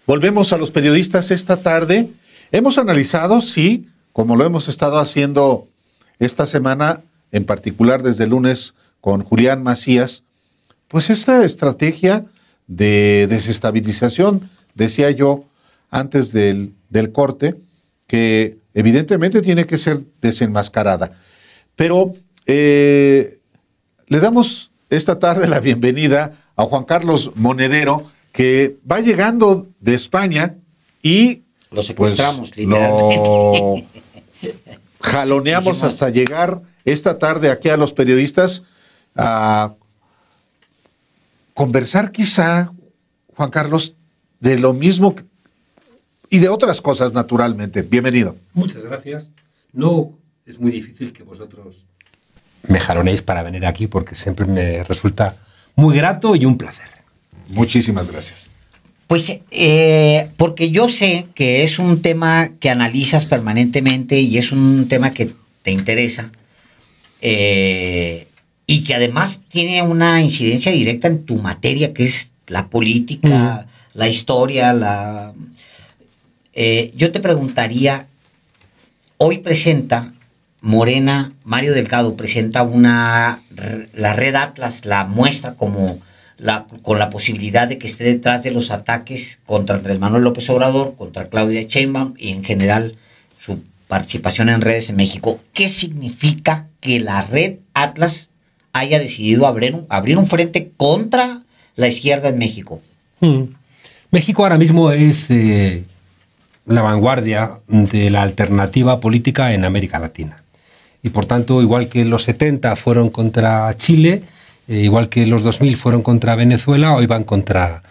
Volvemos a los periodistas esta tarde. Hemos analizado, sí, como lo hemos estado haciendo esta semana, en particular desde el lunes con Julián Macías, pues esta estrategia de desestabilización, decía yo antes del corte, que evidentemente tiene que ser desenmascarada. Pero le damos esta tarde la bienvenida a Juan Carlos Monedero, que va llegando de España y lo secuestramos, pues, lo jaloneamos hasta llegar esta tarde aquí a los periodistas a conversar quizá, Juan Carlos, de lo mismo y de otras cosas naturalmente. Bienvenido. Muchas gracias. No es muy difícil que vosotros me jalonéis para venir aquí porque siempre me resulta muy grato y un placer. Muchísimas gracias. Pues porque yo sé que es un tema que analizas permanentemente y es un tema que te interesa y que además tiene una incidencia directa en tu materia, que es la política, la historia, yo te preguntaría, hoy presenta Morena, Mario Delgado presenta la Red Atlas, la muestra como con la posibilidad de que esté detrás de los ataques contra Andrés Manuel López Obrador, contra Claudia Sheinbaum y en general su participación en redes en México. ¿Qué significa que la Red Atlas haya decidido abrir un frente contra la izquierda en México? México ahora mismo es la vanguardia de la alternativa política en América Latina. Y por tanto, igual que los 70 fueron contra Chile, igual que los 2000 fueron contra Venezuela, hoy van contra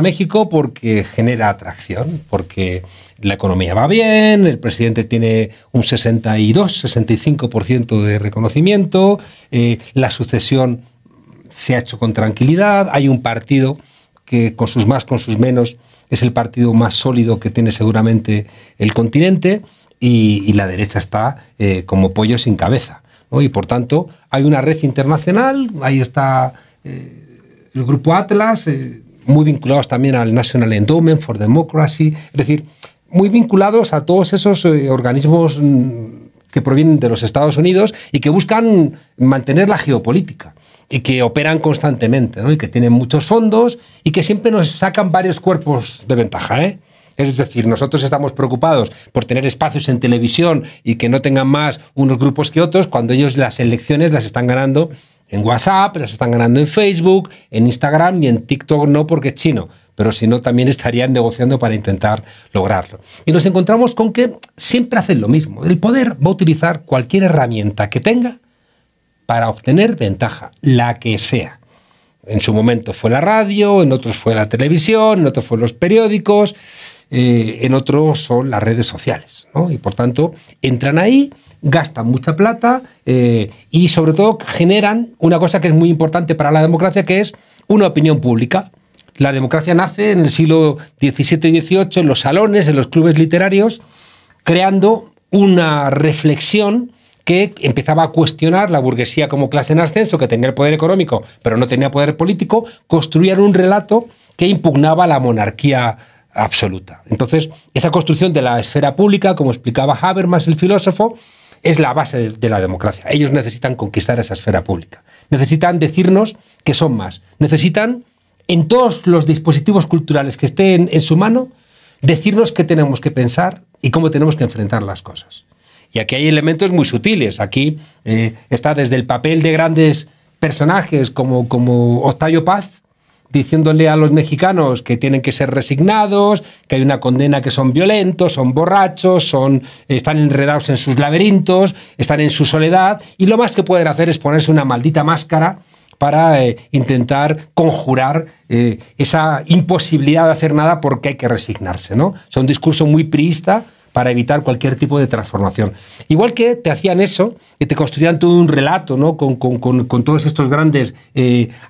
México porque genera atracción, porque la economía va bien, el presidente tiene un 62-65% de reconocimiento, la sucesión se ha hecho con tranquilidad, hay un partido que con sus más, con sus menos, es el partido más sólido que tiene seguramente el continente y la derecha está como pollo sin cabeza, ¿no? Y por tanto hay una red internacional, ahí está el Grupo Atlas, muy vinculados también al National Endowment for Democracy, es decir, muy vinculados a todos esos organismos que provienen de los Estados Unidos y que buscan mantener la geopolítica y que operan constantemente, ¿no? Y que tienen muchos fondos y que siempre nos sacan varios cuerpos de ventaja, ¿eh? Es decir, nosotros estamos preocupados por tener espacios en televisión y que no tengan más unos grupos que otros, cuando ellos las elecciones las están ganando en WhatsApp, las están ganando en Facebook, en Instagram y en TikTok no porque es chino, pero si no también estarían negociando para intentar lograrlo. Y nos encontramos con que siempre hacen lo mismo. El poder va a utilizar cualquier herramienta que tenga para obtener ventaja, la que sea. En su momento fue la radio, en otros fue la televisión, en otros fue los periódicos, en otros son las redes sociales, ¿no? Y por tanto entran ahí, gastan mucha plata y sobre todo generan una cosa que es muy importante para la democracia, que es una opinión pública. La democracia nace en el siglo XVII y XVIII en los salones, en los clubes literarios, creando una reflexión que empezaba a cuestionar la burguesía como clase en ascenso, que tenía el poder económico pero no tenía poder político, construían un relato que impugnaba la monarquía absoluta. Entonces, esa construcción de la esfera pública, como explicaba Habermas, el filósofo, es la base de la democracia. Ellos necesitan conquistar esa esfera pública. Necesitan decirnos que son más. Necesitan, en todos los dispositivos culturales que estén en su mano, decirnos qué tenemos que pensar y cómo tenemos que enfrentar las cosas. Y aquí hay elementos muy sutiles. Aquí está desde el papel de grandes personajes como Octavio Paz, diciéndole a los mexicanos que tienen que ser resignados, que hay una condena, que son violentos, son borrachos, están enredados en sus laberintos, están en su soledad, y lo más que pueden hacer es ponerse una maldita máscara para intentar conjurar esa imposibilidad de hacer nada porque hay que resignarse, ¿no? Es un discurso muy priista para evitar cualquier tipo de transformación. Igual que te hacían eso, que te construían todo un relato, ¿no? con todos estos grandes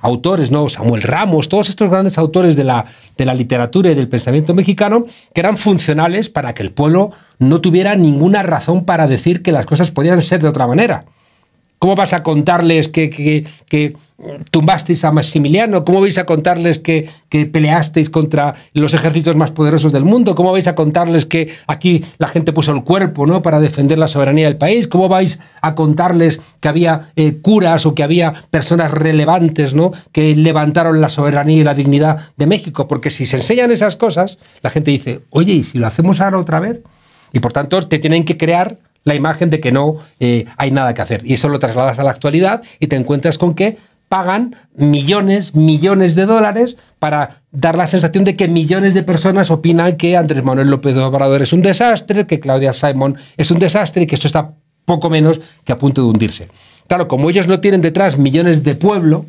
autores, ¿no? Samuel Ramos, todos estos grandes autores de la literatura y del pensamiento mexicano, que eran funcionales para que el pueblo no tuviera ninguna razón para decir que las cosas podían ser de otra manera. ¿Cómo vas a contarles que tumbasteis a Maximiliano? ¿Cómo vais a contarles que peleasteis contra los ejércitos más poderosos del mundo? ¿Cómo vais a contarles que aquí la gente puso el cuerpo, ¿no?, para defender la soberanía del país? ¿Cómo vais a contarles que había curas o que había personas relevantes, ¿no?, que levantaron la soberanía y la dignidad de México? Porque si se enseñan esas cosas, la gente dice, oye, ¿y si lo hacemos ahora otra vez? Y por tanto te tienen que crear la imagen de que no hay nada que hacer. Y eso lo trasladas a la actualidad y te encuentras con que pagan millones de dólares para dar la sensación de que millones de personas opinan que Andrés Manuel López Obrador es un desastre, que Claudia Sheinbaum es un desastre y que esto está poco menos que a punto de hundirse. Claro, como ellos no tienen detrás millones de pueblo,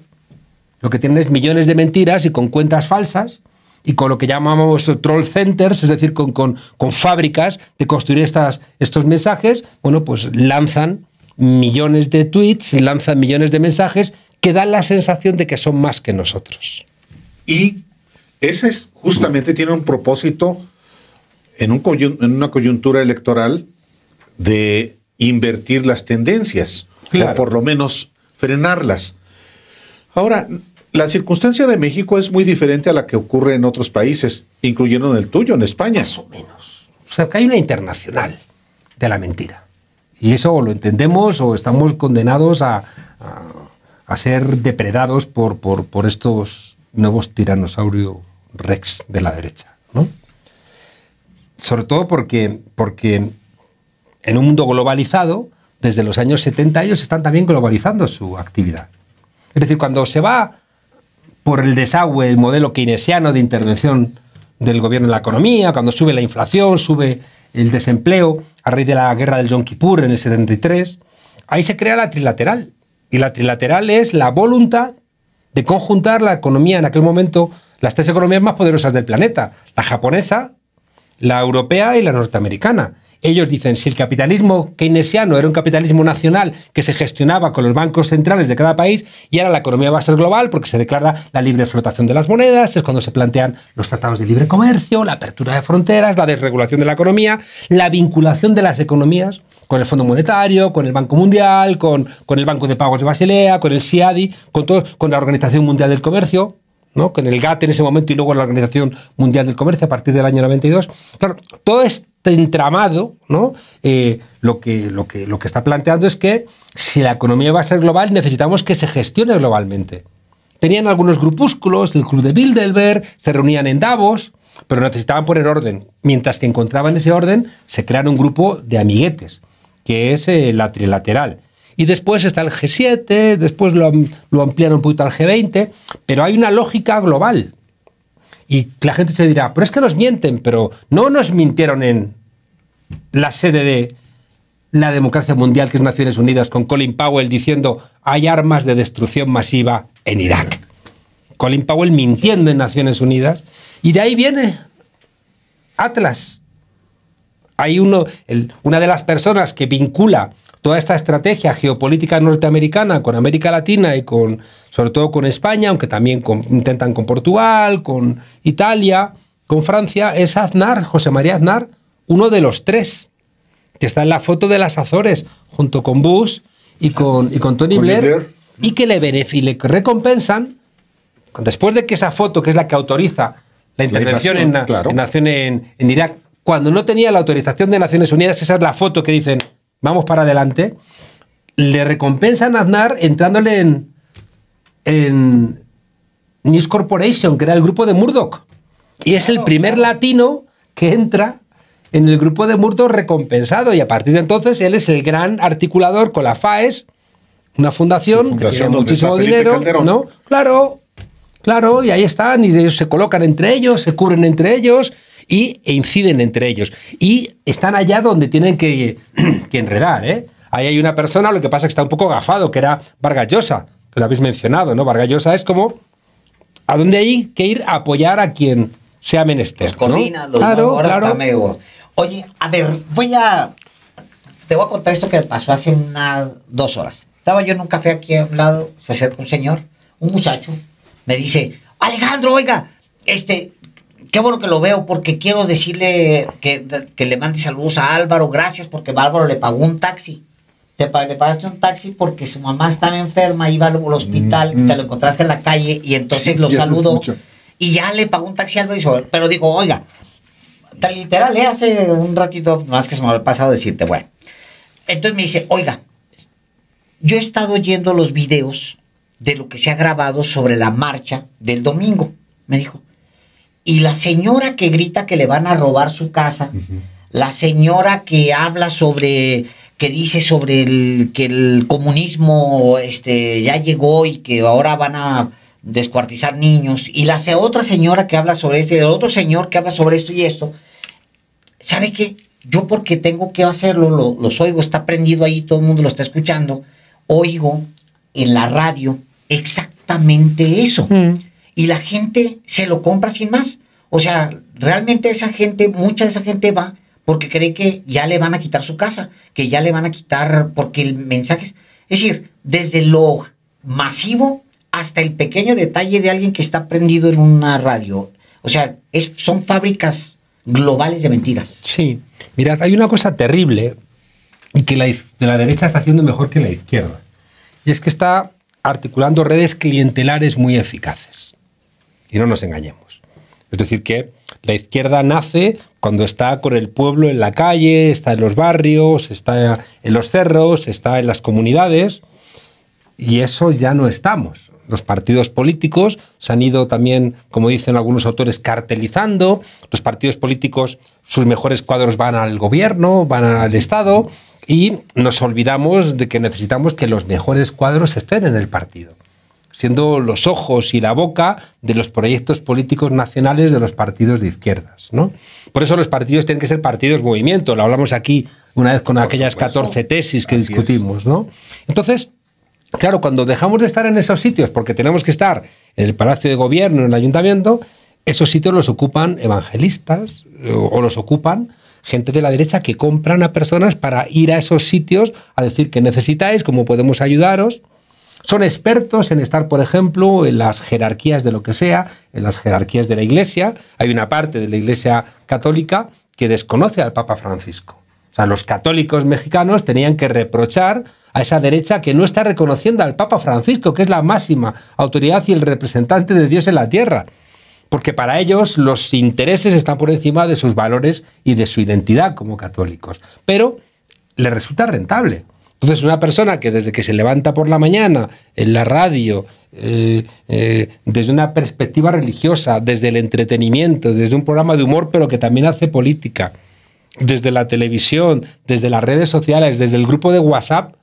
lo que tienen es millones de mentiras y con cuentas falsas, y con lo que llamamos troll centers, es decir, con fábricas de construir estos mensajes, bueno, pues lanzan millones de tweets, lanzan millones de mensajes que dan la sensación de que son más que nosotros. Y ese es, justamente tiene un propósito en una coyuntura electoral de invertir las tendencias, claro, o por lo menos frenarlas. Ahora, la circunstancia de México es muy diferente a la que ocurre en otros países, incluyendo en el tuyo, en España. Más o menos. O sea, que hay una internacional de la mentira. Y eso o lo entendemos o estamos condenados a ser depredados por estos nuevos tiranosaurio rex de la derecha, ¿no? Sobre todo porque en un mundo globalizado, desde los años 70 ellos están también globalizando su actividad. Es decir, cuando se va por el desagüe el modelo keynesiano de intervención del gobierno en la economía, cuando sube la inflación, sube el desempleo a raíz de la guerra del Yom Kippur en el 73, ahí se crea la trilateral. Y la trilateral es la voluntad de conjuntar la economía, en aquel momento, las tres economías más poderosas del planeta, la japonesa, la europea y la norteamericana. Ellos dicen, si el capitalismo keynesiano era un capitalismo nacional que se gestionaba con los bancos centrales de cada país, y ahora la economía va a ser global porque se declara la libre flotación de las monedas, es cuando se plantean los tratados de libre comercio, la apertura de fronteras, la desregulación de la economía, la vinculación de las economías con el Fondo Monetario, con el Banco Mundial, con el Banco de Pagos de Basilea, con el CIADI, con la Organización Mundial del Comercio, ¿no?, con el GATT en ese momento y luego la Organización Mundial del Comercio a partir del año 92. Claro, todo este entramado, ¿no?, lo que está planteando es que si la economía va a ser global necesitamos que se gestione globalmente. Tenían algunos grupúsculos, el Club de Bilderberg, se reunían en Davos, pero necesitaban poner orden. Mientras que encontraban ese orden, se crearon un grupo de amiguetes, que es la trilateral. Y después está el G7, después lo amplían un poquito al G20, pero hay una lógica global. Y la gente se dirá, pero es que nos mienten, pero no nos mintieron en la sede de la democracia mundial, que es Naciones Unidas, con Colin Powell diciendo hay armas de destrucción masiva en Irak. Colin Powell mintiendo en Naciones Unidas. Y de ahí viene Atlas. Hay una de las personas que vincula toda esta estrategia geopolítica norteamericana con América Latina y sobre todo con España, aunque también intentan con Portugal, con Italia, con Francia, es Aznar, José María Aznar, uno de los tres, que está en la foto de las Azores, junto con Bush y con Tony Blair, y que le recompensan, después de que esa foto, que es la que autoriza la intervención en Irak, cuando no tenía la autorización de Naciones Unidas, esa es la foto que dicen vamos para adelante, le recompensan a Aznar entrándole en News Corporation, que era el grupo de Murdoch. Y es el primer latino que entra en el grupo de Murdoch recompensado. Y a partir de entonces él es el gran articulador con la FAES, una fundación que tiene muchísimo dinero, ¿no? Claro, y ahí están, y ellos se colocan entre ellos, se cubren entre ellos e inciden entre ellos. Y están allá donde tienen que enredar, ¿eh? Ahí hay una persona, lo que pasa es que está un poco gafado, que era Vargas Llosa, que lo habéis mencionado, ¿no? Vargas Llosa es como a dónde hay que ir a apoyar a quien sea menester. Los coordina, ¿no? Ahora está medio... Oye, a ver, te voy a contar esto que me pasó hace unas 2 horas. Estaba yo en un café aquí a un lado, se acerca un señor, un muchacho, me dice, Alejandro, oiga, qué bueno que lo veo porque quiero decirle que le mande saludos a Álvaro, gracias porque Álvaro le pagó un taxi. le pagaste un taxi porque su mamá estaba enferma, iba al hospital, te lo encontraste en la calle y entonces lo saludó y ya le pagó un taxi al revisor. Pero digo, oiga, literal, hace un ratito más que se me había pasado decirte, bueno. Entonces me dice, oiga, yo he estado oyendo los videos de lo que se ha grabado sobre la marcha del domingo, me dijo. Y la señora que grita que le van a robar su casa, la señora que habla sobre, que dice sobre que el comunismo ya llegó y que ahora van a descuartizar niños, y la otra señora que habla sobre esto, y el otro señor que habla sobre esto y esto, ¿sabe qué? Yo porque tengo que hacerlo, los oigo, está prendido ahí, todo el mundo lo está escuchando, oigo en la radio exactamente eso. Y la gente se lo compra sin más. O sea, realmente esa gente, mucha de esa gente va porque cree que ya le van a quitar su casa, que ya le van a quitar, porque el mensaje es decir, desde lo masivo hasta el pequeño detalle de alguien que está prendido en una radio. O sea, son fábricas globales de mentiras. Sí. Mirad, hay una cosa terrible y que la derecha está haciendo mejor que la izquierda. Y es que está articulando redes clientelares muy eficaces. Y no nos engañemos. Es decir, que la izquierda nace cuando está con el pueblo en la calle, está en los barrios, está en los cerros, está en las comunidades, y eso ya no estamos. Los partidos políticos se han ido también, como dicen algunos autores, cartelizando. Los partidos políticos, sus mejores cuadros van al gobierno, van al Estado, y nos olvidamos de que necesitamos que los mejores cuadros estén en el partido, siendo los ojos y la boca de los proyectos políticos nacionales de los partidos de izquierdas, ¿no? Por eso los partidos tienen que ser partidos movimiento. Lo hablamos aquí una vez con aquellas 14 tesis que discutimos, ¿no? Entonces, claro, cuando dejamos de estar en esos sitios porque tenemos que estar en el Palacio de Gobierno, en el Ayuntamiento, esos sitios los ocupan evangelistas o los ocupan gente de la derecha que compran a personas para ir a esos sitios a decir que necesitáis, cómo podemos ayudaros. Son expertos en estar, por ejemplo, en las jerarquías de lo que sea, en las jerarquías de la Iglesia. Hay una parte de la Iglesia católica que desconoce al Papa Francisco. O sea, los católicos mexicanos tenían que reprochar a esa derecha que no está reconociendo al Papa Francisco, que es la máxima autoridad y el representante de Dios en la tierra. Porque para ellos los intereses están por encima de sus valores y de su identidad como católicos. Pero les resulta rentable. Entonces, una persona que desde que se levanta por la mañana en la radio, desde una perspectiva religiosa, desde el entretenimiento, desde un programa de humor, pero que también hace política, desde la televisión, desde las redes sociales, desde el grupo de WhatsApp,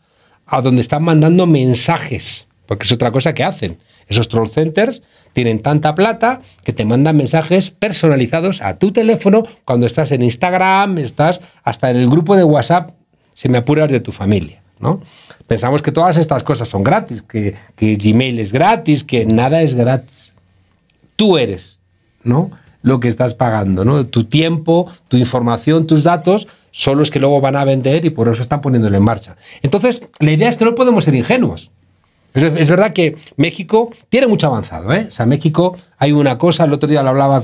a donde están mandando mensajes, porque es otra cosa que hacen. Esos troll centers tienen tanta plata que te mandan mensajes personalizados a tu teléfono cuando estás en Instagram, estás hasta en el grupo de WhatsApp, si me apuras, de tu familia, ¿no? Pensamos que todas estas cosas son gratis, que Gmail es gratis, que nada es gratis. Tú eres, ¿no?, lo que estás pagando, ¿no? Tu tiempo, tu información, tus datos son los que luego van a vender y por eso están poniéndolo en marcha. Entonces, la idea es que no podemos ser ingenuos. Es verdad que México tiene mucho avanzado, ¿eh? O sea, México, hay una cosa, el otro día lo hablaba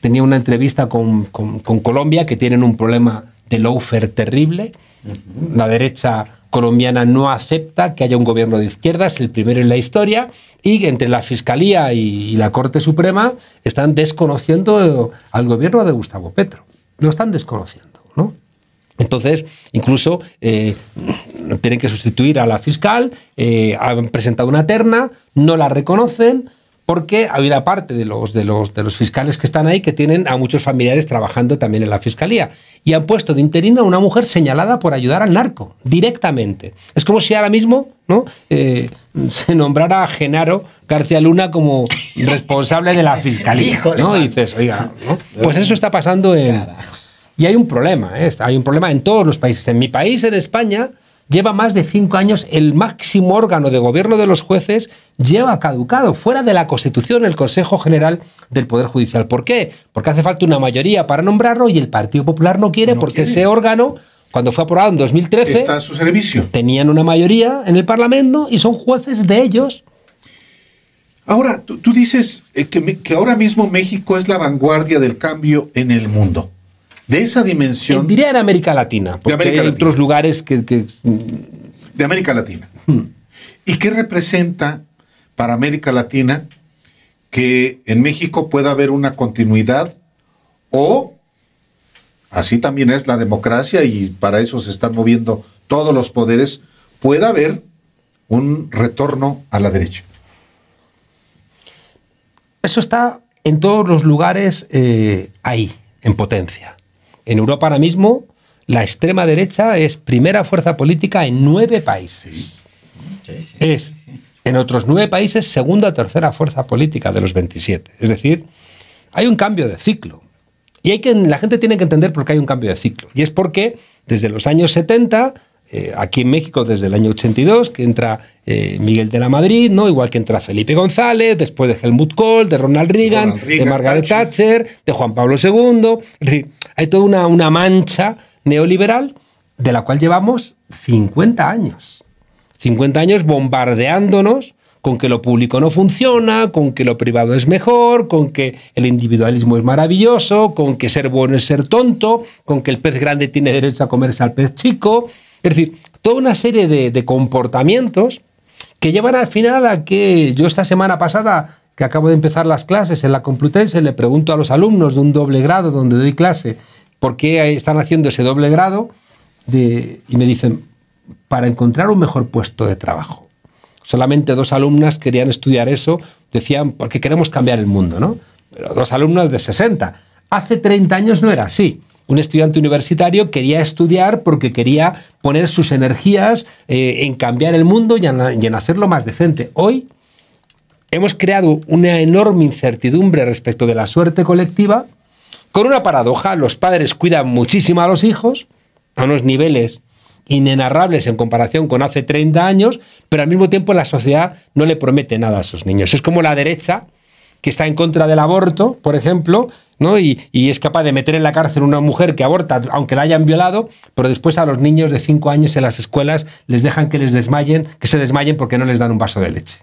tenía una entrevista con Colombia, que tienen un problema de lawfare terrible. La derecha colombiana no acepta que haya un gobierno de izquierdas, el primero en la historia, y entre la Fiscalía y la Corte Suprema están desconociendo al gobierno de Gustavo Petro. Lo están desconociendo, ¿no? Entonces, incluso tienen que sustituir a la fiscal, han presentado una terna, no la reconocen, porque hay una parte de los fiscales que están ahí que tienen a muchos familiares trabajando también en la fiscalía. Y han puesto de interina a una mujer señalada por ayudar al narco, directamente. Es como si ahora mismo, ¿no?, se nombrara a Genaro García Luna como responsable de la fiscalía, ¿no? Y dices, oiga, ¿no? Pues eso está pasando Y hay un problema, hay un problema en todos los países. En mi país, en España, lleva más de 5 años el máximo órgano de gobierno de los jueces, lleva caducado, fuera de la Constitución, el Consejo General del Poder Judicial. ¿Por qué? Porque hace falta una mayoría para nombrarlo y el Partido Popular no quiere, porque ese órgano, cuando fue aprobado en 2013, está a su servicio. Tenían una mayoría en el Parlamento y son jueces de ellos. Ahora, tú dices que ahora mismo México es la vanguardia del cambio en el mundo. De esa dimensión. Diría en América Latina, porque América hay Latina. otros lugares que... De América Latina. ¿Y qué representa para América Latina que en México pueda haber una continuidad o, así también es la democracia y para eso se están moviendo todos los poderes, pueda haber un retorno a la derecha? Eso está en todos los lugares ahí, en potencia. En Europa ahora mismo la extrema derecha es primera fuerza política en 9 países. Es en otros 9 países segunda o tercera fuerza política de los 27. Es decir, hay un cambio de ciclo. Y la gente tiene que entender por qué hay un cambio de ciclo. Y es porque desde los años 70... aquí en México desde el año 82, que entra Miguel de la Madrid, ¿no? Igual que entra Felipe González, después de Helmut Kohl, de Ronald Reagan, de Margaret Thatcher, de Juan Pablo II. Es decir, hay toda una mancha neoliberal de la cual llevamos 50 años. 50 años bombardeándonos con que lo público no funciona, con que lo privado es mejor, con que el individualismo es maravilloso, con que ser bueno es ser tonto, con que el pez grande tiene derecho a comerse al pez chico. Es decir, toda una serie de comportamientos que llevan al final a que yo esta semana pasada, que acabo de empezar las clases en la Complutense, le pregunto a los alumnos de un doble grado donde doy clase por qué están haciendo ese doble grado y me dicen, para encontrar un mejor puesto de trabajo. Solamente 2 alumnas querían estudiar eso, decían, porque queremos cambiar el mundo, ¿no? Pero 2 alumnas de 60. Hace 30 años no era así. Un estudiante universitario quería estudiar porque quería poner sus energías en cambiar el mundo y en hacerlo más decente. Hoy hemos creado una enorme incertidumbre respecto de la suerte colectiva, con una paradoja. Los padres cuidan muchísimo a los hijos, a unos niveles inenarrables en comparación con hace 30 años, pero al mismo tiempo la sociedad no le promete nada a sus niños. Es como la derecha, que está en contra del aborto, por ejemplo, ¿no? Y es capaz de meter en la cárcel a una mujer que aborta, aunque la hayan violado, pero después a los niños de 5 años en las escuelas les dejan que se desmayen porque no les dan un vaso de leche.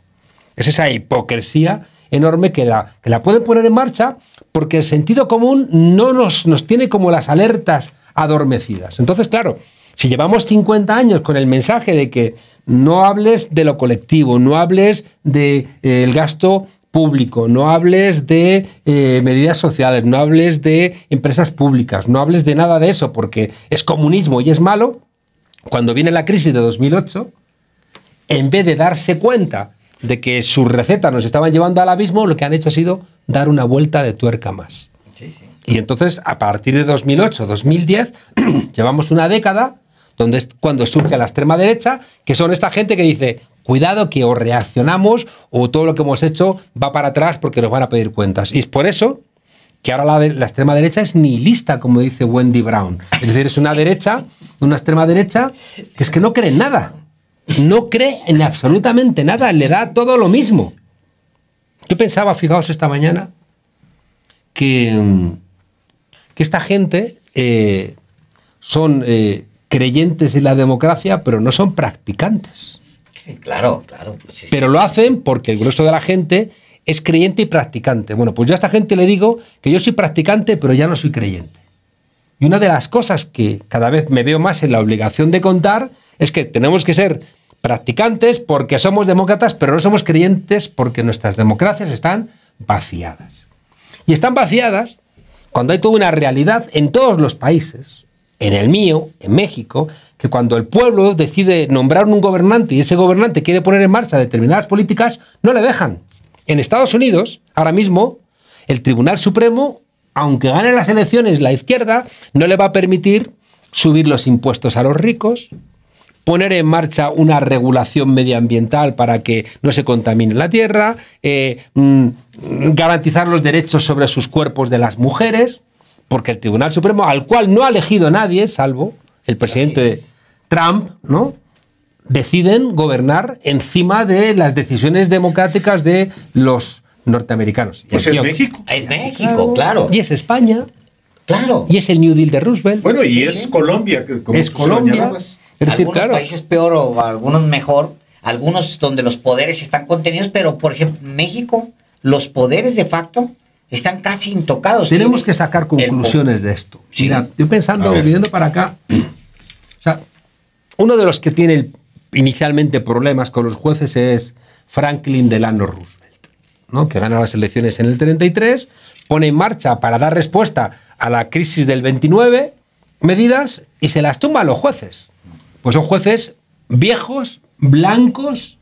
Es esa hipocresía enorme que la pueden poner en marcha porque el sentido común no nos tiene como las alertas adormecidas. Entonces, claro, si llevamos 50 años con el mensaje de que no hables de lo colectivo, no hables del gasto público, no hables de medidas sociales, no hables de empresas públicas, no hables de nada de eso porque es comunismo y es malo, cuando viene la crisis de 2008, en vez de darse cuenta de que sus recetas nos estaban llevando al abismo, lo que han hecho ha sido dar una vuelta de tuerca más. Sí. Y entonces, a partir de 2008, 2010, llevamos una década donde es cuando surge la extrema derecha, que son esta gente que dice, cuidado que o reaccionamos o todo lo que hemos hecho va para atrás porque nos van a pedir cuentas. Y es por eso que ahora la extrema derecha es nihilista, como dice Wendy Brown. Es decir, es una extrema derecha que es que no cree en nada. No cree en absolutamente nada, le da todo lo mismo. Yo pensaba, fijaos esta mañana, que esta gente son creyentes en la democracia, pero no son practicantes. Sí, claro. Pues sí, pero lo hacen porque el grueso de la gente es creyente y practicante. Bueno, pues yo a esta gente le digo que yo soy practicante, pero ya no soy creyente. Y una de las cosas que cada vez me veo más en la obligación de contar es que tenemos que ser practicantes porque somos demócratas, pero no somos creyentes porque nuestras democracias están vaciadas. Y están vaciadas cuando hay toda una realidad en todos los países, en el mío, en México, que cuando el pueblo decide nombrar un gobernante y ese gobernante quiere poner en marcha determinadas políticas, no le dejan. En Estados Unidos, ahora mismo, el Tribunal Supremo, aunque gane las elecciones la izquierda, no le va a permitir subir los impuestos a los ricos, poner en marcha una regulación medioambiental para que no se contamine la tierra, garantizar los derechos sobre sus cuerpos de las mujeres, porque el Tribunal Supremo, al cual no ha elegido nadie, salvo el presidente Trump, ¿no?, deciden gobernar encima de las decisiones democráticas de los norteamericanos. Pues es México. Es México, claro. Y es España. Claro. Y es el New Deal de Roosevelt. Bueno, y es Colombia. Como es Colombia. Es decir, algunos países peor o algunos mejor, algunos donde los poderes están contenidos, pero por ejemplo, México, los poderes de facto están casi intocados. Tenemos que sacar conclusiones de esto. Sí. Mira, yo pensando, viniendo para acá, o sea, uno de los que tiene inicialmente problemas con los jueces es Franklin Delano Roosevelt, ¿no? Que gana las elecciones en el 33, pone en marcha para dar respuesta a la crisis del 29 medidas y se las tumba a los jueces. Pues son jueces viejos, blancos,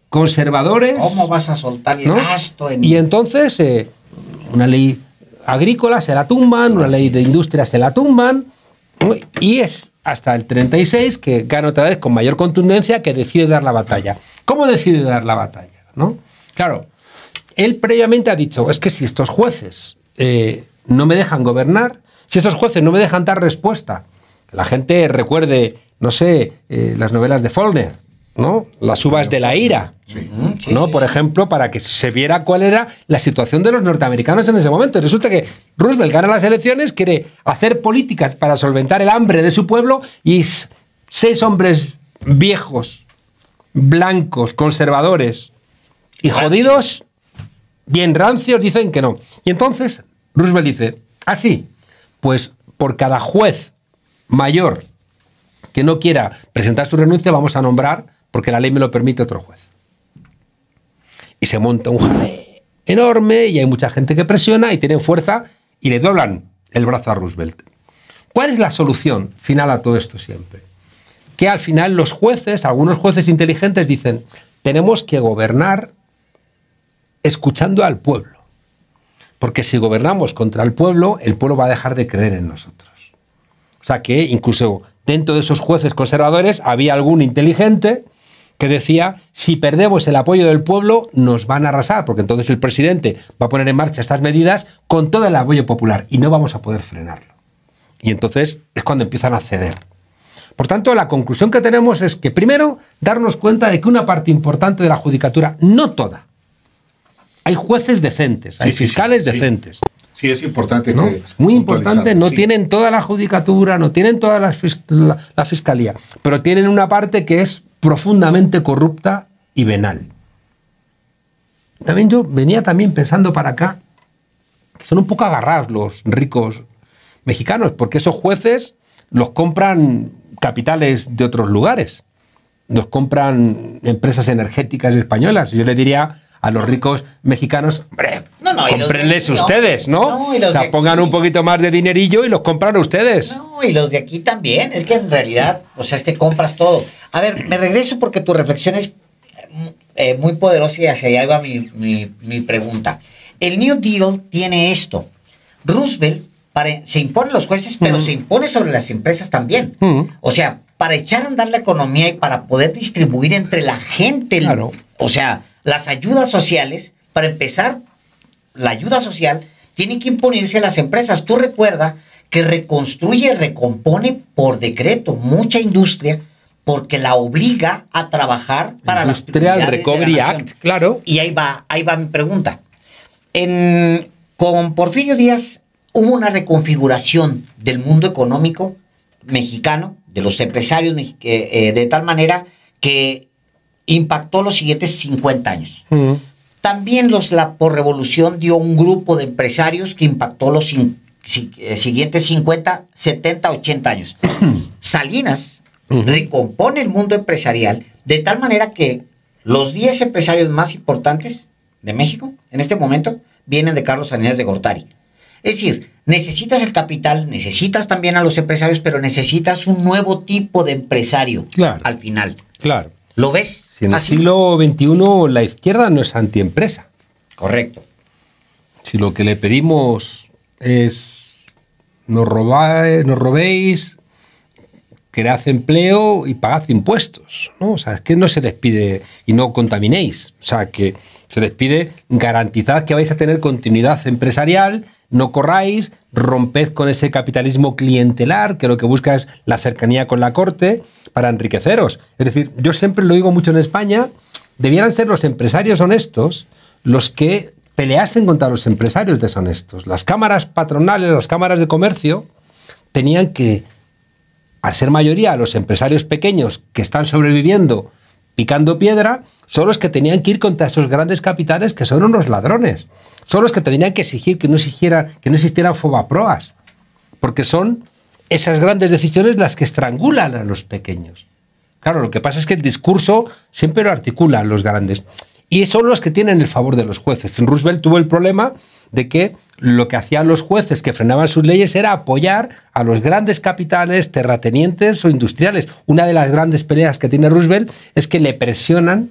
conservadores. ¿Cómo vas a soltar el ¿no? gasto en... Y entonces una ley agrícola se la tumban, una ley de industria se la tumban, ¿no? Y es hasta el 36 que gana otra vez con mayor contundencia, que decide dar la batalla. ¿Cómo decide dar la batalla? ¿No? Claro, él previamente ha dicho, es que si estos jueces no me dejan gobernar, si estos jueces no me dejan dar respuesta, la gente recuerde, no sé, las novelas de Faulkner, ¿no? Las uvas de la ira, ¿no? Por ejemplo, para que se viera cuál era la situación de los norteamericanos en ese momento. Y resulta que Roosevelt gana las elecciones, quiere hacer políticas para solventar el hambre de su pueblo y 6 hombres viejos, blancos, conservadores y jodidos, bien rancios, dicen que no. Y entonces Roosevelt dice, sí, pues por cada juez mayor que no quiera presentar su renuncia, vamos a nombrar, porque la ley me lo permite, otro juez. Y se monta un jaleo enorme y hay mucha gente que presiona y tienen fuerza y le doblan el brazo a Roosevelt. ¿Cuál es la solución final a todo esto siempre? Que al final los jueces, algunos jueces inteligentes dicen, tenemos que gobernar escuchando al pueblo. Porque si gobernamos contra el pueblo va a dejar de creer en nosotros. O sea que incluso dentro de esos jueces conservadores había algún inteligente que decía, si perdemos el apoyo del pueblo, nos van a arrasar, porque entonces el presidente va a poner en marcha estas medidas con todo el apoyo popular y no vamos a poder frenarlo. Y entonces es cuando empiezan a ceder. Por tanto, la conclusión que tenemos es que, primero, darnos cuenta de que una parte importante de la judicatura, no toda, hay jueces decentes, hay fiscales decentes. Sí, es importante. ¿No? Es muy importante, no tienen toda la judicatura, no tienen toda la fiscalía, pero tienen una parte que es profundamente corrupta y venal. También yo venía pensando para acá, que son un poco agarrados los ricos mexicanos, porque esos jueces los compran capitales de otros lugares, los compran empresas energéticas españolas. Yo le diría a los ricos mexicanos, hombre, cómprenles ustedes, ¿no? O sea, pongan un poquito más de dinerillo y los compran ustedes. No, y los de aquí también. Es que en realidad, o sea, es que compras todo. A ver, me regreso porque tu reflexión es muy poderosa y hacia allá va mi pregunta. El New Deal tiene esto. Roosevelt se impone a los jueces, pero se impone sobre las empresas también. O sea, para echar a andar la economía y para poder distribuir entre la gente, claro. O sea, las ayudas sociales, para empezar, la ayuda social tiene que imponerse a las empresas. Tú recuerda que reconstruye, recompone por decreto mucha industria porque la obliga a trabajar para las prioridades Recovery de la nación. Act, claro. Y ahí va mi pregunta. Con Porfirio Díaz hubo una reconfiguración del mundo económico mexicano, de los empresarios, de tal manera que impactó los siguientes 50 años. También la posrevolución dio un grupo de empresarios que impactó los siguientes 50, 70, 80 años. Salinas recompone el mundo empresarial de tal manera que los 10 empresarios más importantes de México en este momento vienen de Carlos Salinas de Gortari. Es decir, necesitas el capital, necesitas también a los empresarios, pero necesitas un nuevo tipo de empresario al final. Claro. ¿Lo ves? Si en el siglo XXI la izquierda no es antiempresa. Correcto. Si lo que le pedimos es no robéis, cread empleo y pagad impuestos, ¿no? O sea, es que no se les pide y no contaminéis. O sea, que se les pide garantizad que vais a tener continuidad empresarial, no corráis, romped con ese capitalismo clientelar que lo que busca es la cercanía con la corte para enriqueceros. Es decir, yo siempre lo digo mucho en España, debieran ser los empresarios honestos los que peleasen contra los empresarios deshonestos. Las cámaras patronales, las cámaras de comercio, tenían que, al ser mayoría los empresarios pequeños que están sobreviviendo picando piedra, son los que tenían que ir contra esos grandes capitales que son unos ladrones. Son los que tenían que exigir que no existieran fobaproas. Porque son esas grandes decisiones las que estrangulan a los pequeños. Claro, lo que pasa es que el discurso siempre lo articulan los grandes. Y son los que tienen el favor de los jueces. Roosevelt tuvo el problema de que lo que hacían los jueces que frenaban sus leyes era apoyar a los grandes capitales, terratenientes o industriales. Una de las grandes peleas que tiene Roosevelt es que le presionan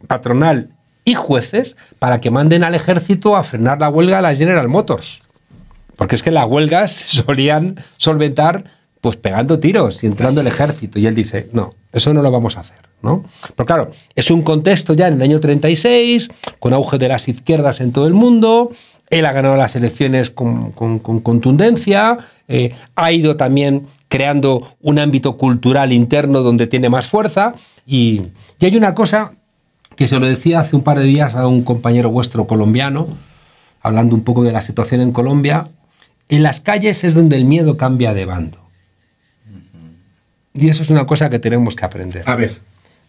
patronal y jueces para que manden al ejército a frenar la huelga de la General Motors. Porque es que las huelgas se solían solventar pues pegando tiros y entrando el ejército. Y él dice, no, eso no lo vamos a hacer, ¿no? Pero claro, es un contexto ya en el año 36, con auge de las izquierdas en todo el mundo. Él ha ganado las elecciones con contundencia, ha ido también creando un ámbito cultural interno donde tiene más fuerza. Y hay una cosa que se lo decía hace un par de días a un compañero vuestro colombiano, hablando un poco de la situación en Colombia. En las calles es donde el miedo cambia de bando. Y eso es una cosa que tenemos que aprender. A ver,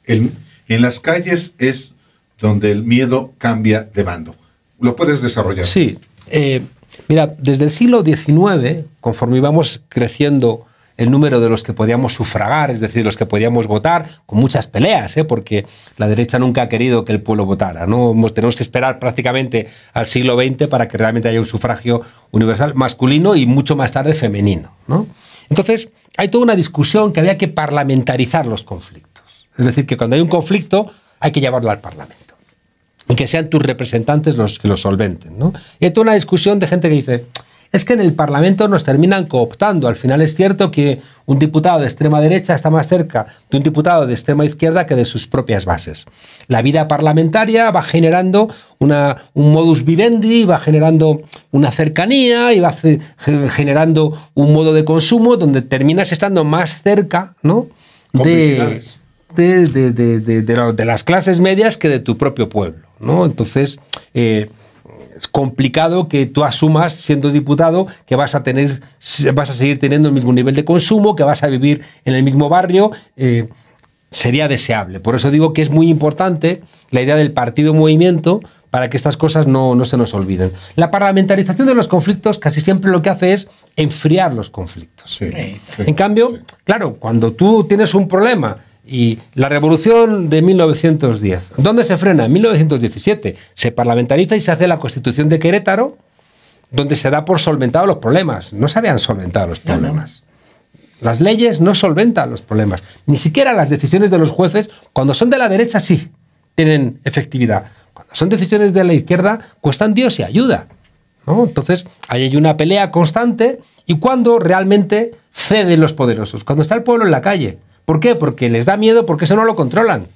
en las calles es donde el miedo cambia de bando. ¿Lo puedes desarrollar? Sí. Mira, desde el siglo XIX, conforme íbamos creciendo el número de los que podíamos sufragar, es decir, los que podíamos votar, con muchas peleas, porque la derecha nunca ha querido que el pueblo votara, ¿no? Tenemos que esperar prácticamente al siglo XX para que realmente haya un sufragio universal masculino y mucho más tarde femenino, ¿no? Entonces, hay toda una discusión que había que parlamentarizar los conflictos. Es decir, que cuando hay un conflicto hay que llevarlo al Parlamento y que sean tus representantes los que lo solventen, ¿no? Y hay toda una discusión de gente que dice, es que en el Parlamento nos terminan cooptando. Al final es cierto que un diputado de extrema derecha está más cerca de un diputado de extrema izquierda que de sus propias bases. La vida parlamentaria va generando un modus vivendi, va generando una cercanía y va generando un modo de consumo donde terminas estando más cerca, ¿no?, de las clases medias que de tu propio pueblo, ¿no? Entonces, es complicado que tú asumas, siendo diputado, que vas a seguir teniendo el mismo nivel de consumo, que vas a vivir en el mismo barrio. Sería deseable. Por eso digo que es muy importante la idea del partido-movimiento para que estas cosas no se nos olviden. La parlamentarización de los conflictos casi siempre lo que hace es enfriar los conflictos. Sí, en cambio, claro, cuando tú tienes un problema y la revolución de 1910, ¿dónde se frena? En 1917. Se parlamentariza y se hace la Constitución de Querétaro, donde se da por solventados los problemas. No se habían solventado los problemas. Las leyes no solventan los problemas. Ni siquiera las decisiones de los jueces, cuando son de la derecha, sí tienen efectividad. Cuando son decisiones de la izquierda, cuestan Dios y ayuda, ¿no? Entonces, ahí hay una pelea constante. ¿Y cuando realmente ceden los poderosos? Cuando está el pueblo en la calle. ¿Por qué? Porque les da miedo, porque eso no lo controlan.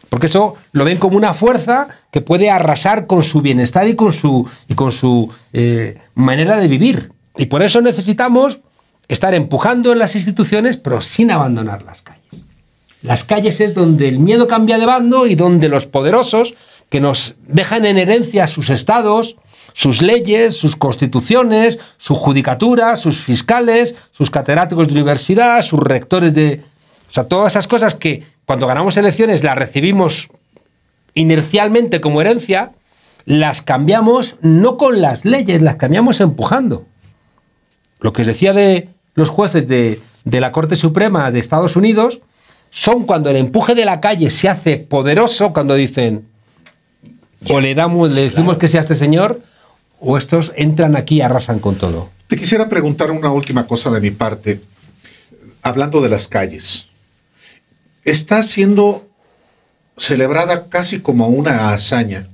Porque eso lo ven como una fuerza que puede arrasar con su bienestar y con su manera de vivir. Y por eso necesitamos estar empujando en las instituciones, pero sin abandonar las calles. Las calles es donde el miedo cambia de bando y donde los poderosos, que nos dejan en herencia sus estados, sus leyes, sus constituciones, su judicatura, sus fiscales, sus catedráticos de universidad, sus rectores de... O sea, todas esas cosas que cuando ganamos elecciones las recibimos inercialmente como herencia, las cambiamos no con las leyes, las cambiamos empujando. Lo que os decía de los jueces de la Corte Suprema de Estados Unidos son cuando el empuje de la calle se hace poderoso, cuando dicen o le decimos que sea este señor, o estos entran aquí y arrasan con todo. Te quisiera preguntar una última cosa de mi parte, hablando de las calles. Está siendo celebrada casi como una hazaña,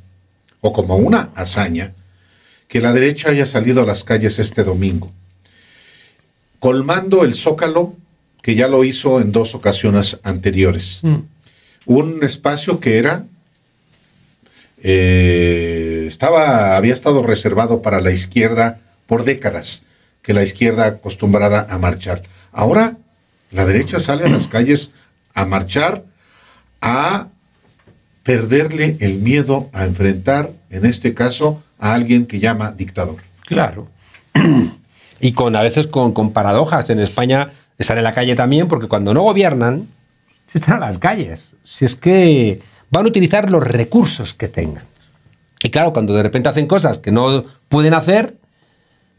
que la derecha haya salido a las calles este domingo, colmando el Zócalo, que ya lo hizo en 2 ocasiones anteriores. Un espacio que había estado reservado para la izquierda por décadas, que la izquierda acostumbrada a marchar. Ahora la derecha sale a las calles a marchar, a perderle el miedo a enfrentar, en este caso, a alguien que llama dictador. Claro. Y a veces con paradojas. En España están en la calle también, porque cuando no gobiernan, si están a las calles, si es que van a utilizar los recursos que tengan. Y claro, cuando de repente hacen cosas que no pueden hacer,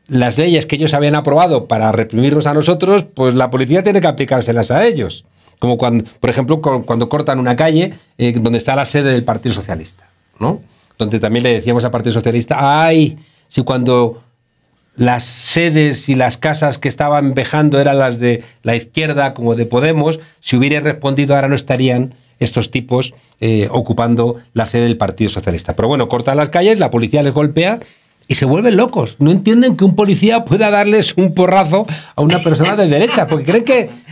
las leyes que ellos habían aprobado para reprimirnos a nosotros, pues la policía tiene que aplicárselas a ellos. Como cuando, por ejemplo, cuando cortan una calle donde está la sede del Partido Socialista, ¿no? Donde también le decíamos al Partido Socialista, ¡ay! Si cuando las sedes y las casas que estaban vejando eran las de la izquierda, como de Podemos, si hubieran respondido ahora no estarían estos tipos ocupando la sede del Partido Socialista. Pero bueno, cortan las calles, la policía les golpea y se vuelven locos. No entienden que un policía pueda darles un porrazo a una persona de derecha, porque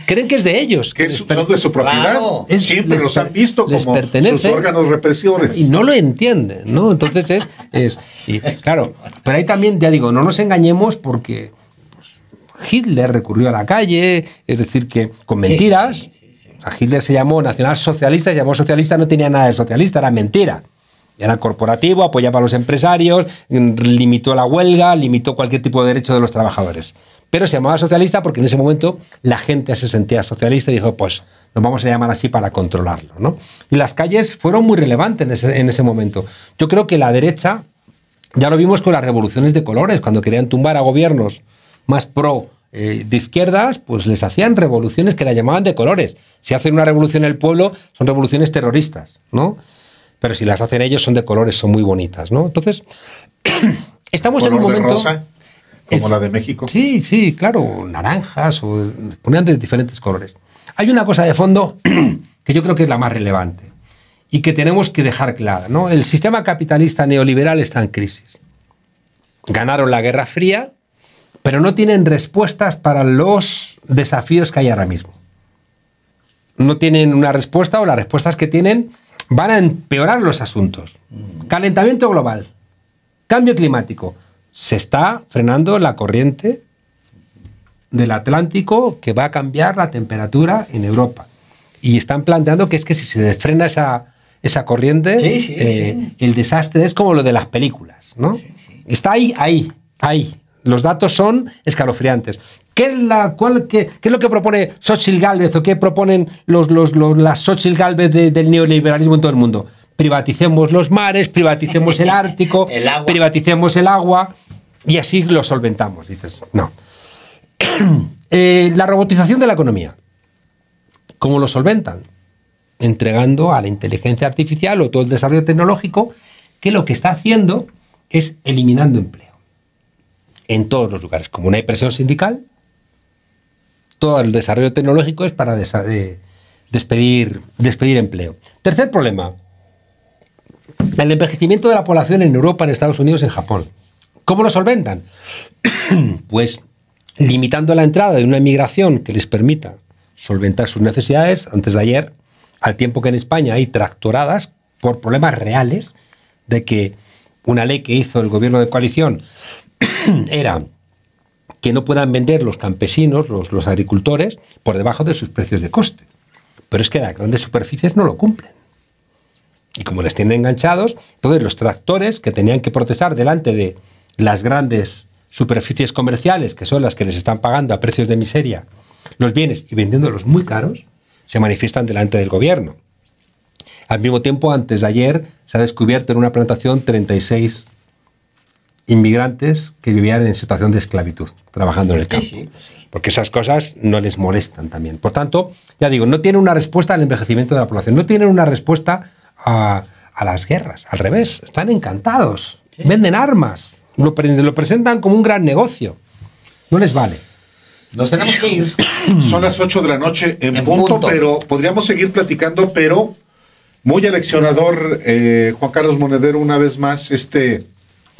creen que es de ellos. Que son de su propiedad. Claro. Siempre los han visto como sus órganos represores. Y no lo entienden, ¿no? Entonces claro, pero ahí también, ya digo, no nos engañemos porque pues, Hitler recurrió a la calle, es decir, que con mentiras, sí. A Hitler se llamó nacionalsocialista, se llamó socialista, no tenía nada de socialista, era mentira. Era corporativo, apoyaba a los empresarios, limitó la huelga, limitó cualquier tipo de derecho de los trabajadores. Pero se llamaba socialista porque en ese momento la gente se sentía socialista y dijo, pues nos vamos a llamar así para controlarlo, ¿no? Y las calles fueron muy relevantes en ese momento. Yo creo que la derecha, ya lo vimos con las revoluciones de colores, cuando querían tumbar a gobiernos más de izquierdas, pues les hacían revoluciones que la llamaban de colores. Si hacen una revolución en el pueblo, son revoluciones terroristas, ¿no? Pero si las hacen ellos son de colores, son muy bonitas, ¿no? Entonces, estamos en un momento... de rosa, como la de México. Sí, claro, naranjas, o ponían de diferentes colores. Hay una cosa de fondo que yo creo que es la más relevante y que tenemos que dejar clara, ¿no? El sistema capitalista neoliberal está en crisis. Ganaron la Guerra Fría, pero no tienen respuestas para los desafíos que hay ahora mismo. No tienen una respuesta, o las respuestas que tienen van a empeorar los asuntos. Calentamiento global, cambio climático. Se está frenando la corriente del Atlántico que va a cambiar la temperatura en Europa. Y están planteando que es que si se frena esa corriente, sí. El desastre es como lo de las películas, ¿no? Sí. Está ahí. Los datos son escalofriantes. ¿Qué es lo que propone Xóchitl Gálvez o qué proponen las Xóchitl Gálvez del neoliberalismo en todo el mundo? Privaticemos los mares, privaticemos el Ártico, privaticemos el agua y así lo solventamos. Dices, no. La robotización de la economía. ¿Cómo lo solventan? Entregando a la inteligencia artificial o todo el desarrollo tecnológico que lo que está haciendo es eliminando empleo. En todos los lugares. Como no hay presión sindical, todo el desarrollo tecnológico es para despedir empleo. Tercer problema, el envejecimiento de la población en Europa, en Estados Unidos, en Japón. ¿Cómo lo solventan? Pues limitando la entrada de una inmigración que les permita solventar sus necesidades. Antes de ayer, al tiempo que en España hay tractoradas por problemas reales de que una ley que hizo el gobierno de coalición era que no puedan vender los campesinos, los agricultores, por debajo de sus precios de coste. Pero es que las grandes superficies no lo cumplen. Y como les tienen enganchados, entonces los tractores que tenían que protestar delante de las grandes superficies comerciales, que son las que les están pagando a precios de miseria los bienes y vendiéndolos muy caros, se manifiestan delante del gobierno. Al mismo tiempo, antes de ayer, se ha descubierto en una plantación 36 inmigrantes que vivían en situación de esclavitud, trabajando en el campo. Sí. Porque esas cosas no les molestan también. Por tanto, ya digo, no tienen una respuesta al envejecimiento de la población, no tienen una respuesta a las guerras. Al revés, están encantados, sí. Venden armas, lo presentan como un gran negocio. No les vale. Nos tenemos que ir. Son las 8 de la noche en punto, pero podríamos seguir platicando, pero muy aleccionador, Juan Carlos Monedero, una vez más,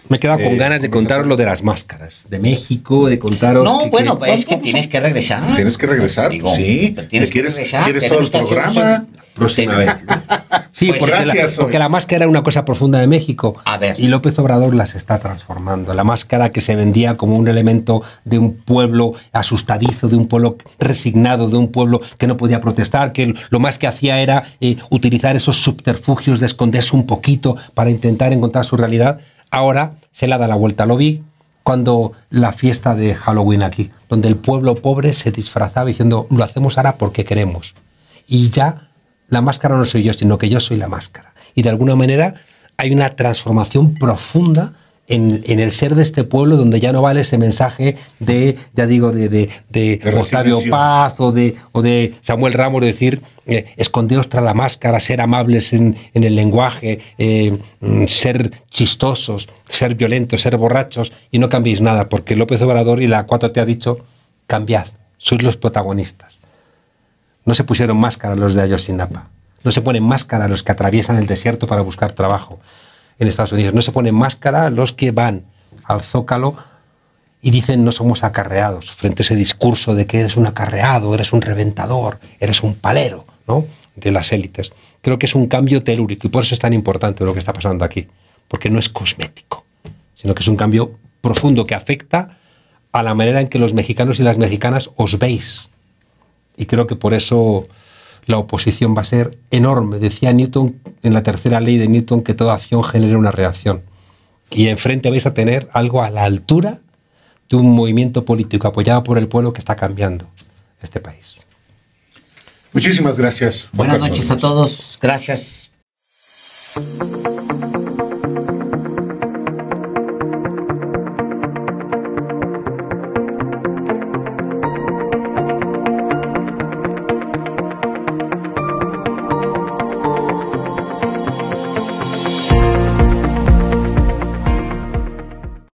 me he quedado con ganas de contaros lo de las máscaras, de México, de contaros... No, es que tienes que regresar. Tienes que regresar, digo, sí. ¿Quieres todo el programa? Próxima vez. Sí, pues porque la máscara era una cosa profunda de México. A ver. Y López Obrador las está transformando. La máscara que se vendía como un elemento de un pueblo asustadizo, de un pueblo resignado, de un pueblo que no podía protestar, que lo más que hacía era utilizar esos subterfugios de esconderse un poquito para intentar encontrar su realidad. Ahora se le da la vuelta. Lo vi cuando la fiesta de Halloween aquí, donde el pueblo pobre se disfrazaba diciendo, lo hacemos ahora porque queremos. Y ya la máscara no soy yo, sino que yo soy la máscara. Y de alguna manera hay una transformación profunda en el ser de este pueblo, donde ya no vale ese mensaje de, ya digo, de Octavio Paz o de Samuel Ramos, de decir, escondeos tras la máscara, ser amables en el lenguaje, ser chistosos, ser violentos, ser borrachos, y no cambiéis nada, porque López Obrador y la 4T ha dicho, cambiad, sois los protagonistas. No se pusieron máscara los de Ayotzinapa, no se ponen máscara los que atraviesan el desierto para buscar trabajo en Estados Unidos, no se ponen máscara los que van al Zócalo y dicen no somos acarreados, frente a ese discurso de que eres un acarreado, eres un reventador, eres un palero, ¿no?, de las élites. Creo que es un cambio telúrico y por eso es tan importante lo que está pasando aquí, porque no es cosmético, sino que es un cambio profundo que afecta a la manera en que los mexicanos y las mexicanas os veis. Y creo que por eso la oposición va a ser enorme. Decía Newton, en la tercera ley de Newton, que toda acción genera una reacción. Y enfrente vais a tener algo a la altura de un movimiento político apoyado por el pueblo que está cambiando este país. Muchísimas gracias. Buenas noches a todos. Gracias.